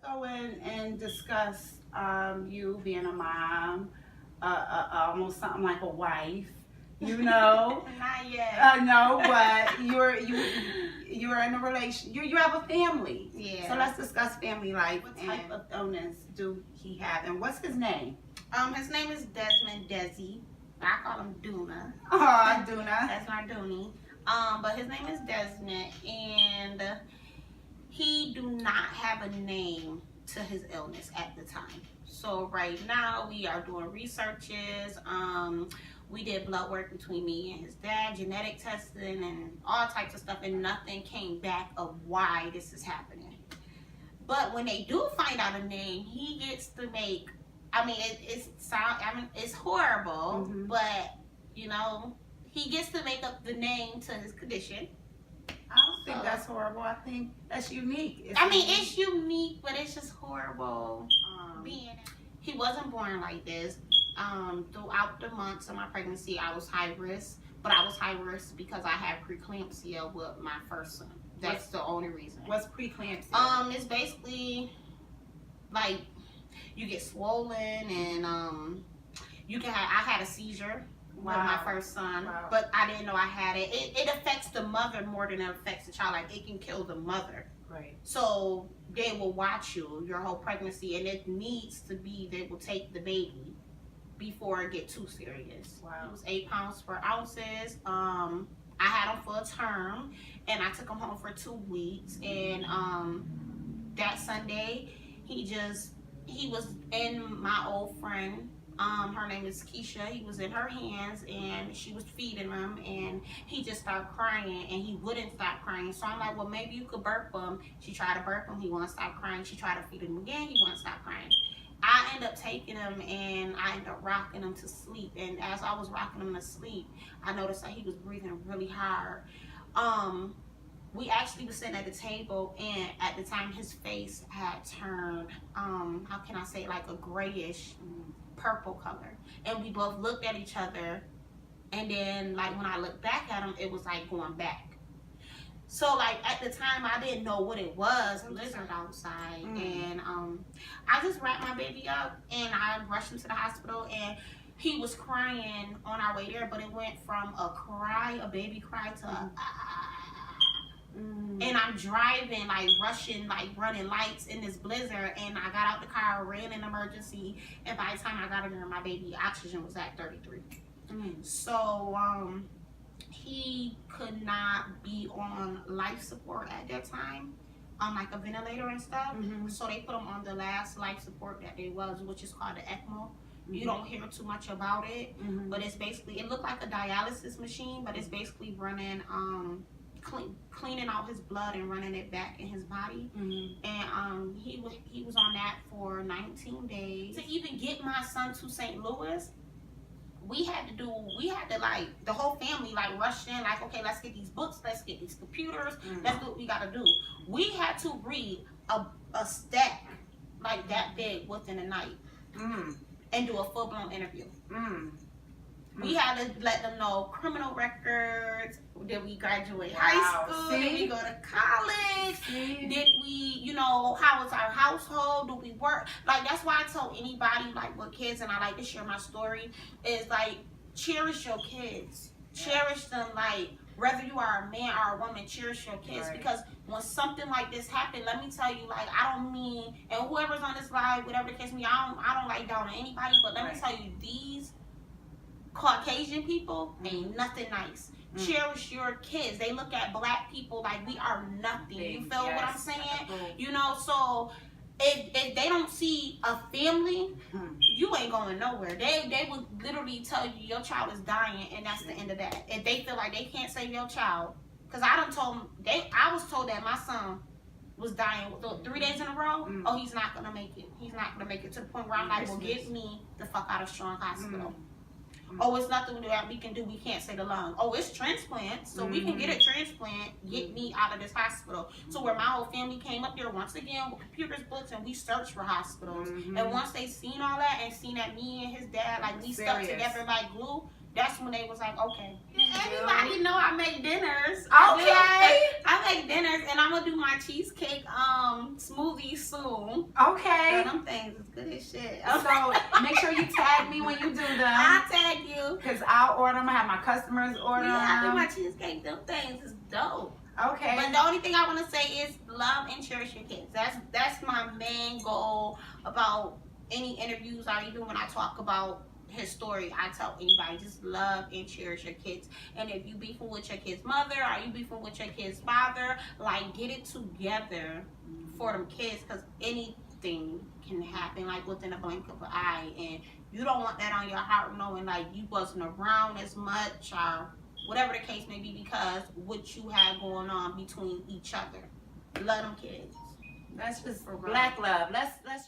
go in and discuss you being a mom, almost something like a wife. You know, Not yet. no, but you're in a relation. You have a family. Yeah. So let's discuss family life. What And- type of illness do he have, and what's his name? His name is Desmond Desi. I call him Duna. Oh, Duna. That's my Dooney. But his name is Desmond, and he do not have a name to his illness at the time. So right now we are doing researches. We did blood work between me and his dad, genetic testing, and all types of stuff, and nothing came back of why this is happening. But when they do find out a name, he gets to make. I mean, it's horrible, Mhm. but you know, he gets to make up the name to his condition. I don't think that's horrible. I think that's unique. It's unique, but it's just horrible. Um, He wasn't born like this. Throughout the months of my pregnancy, I was high risk, but I was high risk because I had preeclampsia with my first son. That's the only reason. What's preeclampsia? It's basically like you get swollen and you can have. I had a seizure with my first son, Wow. but I didn't know I had it. It affects the mother more than it affects the child. Like it can kill the mother. Right. So they will watch you your whole pregnancy, and it needs to be they will take the baby before it get too serious. Wow. It was 8 pounds 4 ounces. I had him for a term, and I took him home for 2 weeks. And that Sunday, he was in my old friend. Her name is Keisha. He was in her hands, and she was feeding him, and he just started crying, and he wouldn't stop crying. So I'm like, well, maybe you could burp him. She tried to burp him. He wouldn't stop crying. She tried to feed him again. He wouldn't stop crying. I ended up taking him, and I ended up rocking him to sleep. And as I was rocking him to sleep, I noticed that he was breathing really hard. We actually was sitting at the table, and at the time his face had turned, how can I say, like a grayish purple color. And we both looked at each other, and then like when I looked back at him, it was like going back. So like at the time I didn't know what it was, blizzard outside, and I just wrapped my baby up and I rushed him to the hospital, and he was crying on our way there, but it went from a baby cry to and I'm driving, like rushing, like running lights in this blizzard, and I got out the car, ran an emergency, and by the time I got in there, my baby oxygen was at 33. So he could not be on life support at that time, on like a ventilator and stuff. So they put him on the last life support that there was, which is called the ECMO. You don't hear too much about it, but it's basically, it looked like a dialysis machine, but it's basically running cleaning out his blood and running it back in his body. And he was on that for 19 days. To even get my son to St. Louis, we had to like, the whole family like rushed in, like, okay, let's get these books, let's get these computers, let's do what we gotta do. We had to read a stack like that big within a night and do a full-blown interview. We had to let them know criminal records. Did we graduate high school? Did we go to college? Did we, how was our household? Do we work? Like, that's why I tell anybody, like, with kids, and I like to share my story, is, like, cherish your kids. Cherish them, like, whether you are a man or a woman, cherish your kids. Because when something like this happened, let me tell you, like, I don't mean, and whoever's on this live, whatever the case may be, I don't like down on anybody, but let me tell you, these Caucasian people ain't nothing nice. Cherish your kids. They look at black people like we are nothing. You feel what I'm saying? So if they don't see a family, you ain't going nowhere. They would literally tell you your child is dying, and that's the end of that. If they feel like they can't save your child, because I was told that my son was dying 3 days in a row. Oh, he's not gonna make it. He's not gonna make it, to the point where I'm like, well, get me the fuck out of Strong Hospital. Oh, it's nothing that we can do. We can't say the lung. Oh, it's transplant. So we can get a transplant. Get me out of this hospital. So where my whole family came up there once again with computers, books, and we searched for hospitals. And once they seen all that and seen that me and his dad, like, we stuck together like glue, that's when they was like, okay. Everybody know I make dinners. Okay. I make dinners, and I'm gonna do my cheesecake smoothie soon. Okay. Girl, them things is good as shit. So make sure you tag me when you do them. I'll tag you. Because I'll order them. I have my customers order I do them. my cheesecake. Them things is dope. Okay. But the only thing I want to say is love and cherish your kids. That's my main goal about any interviews I do when I talk about his story. I tell anybody, just love and cherish your kids. And if you beefing with your kid's mother or you beefing with your kid's father, like, get it together for them kids, because anything can happen like within a blink of an eye, and you don't want that on your heart knowing like you wasn't around as much or whatever the case may be, because what you had going on between each other. Love them kids. That's just black love. Let's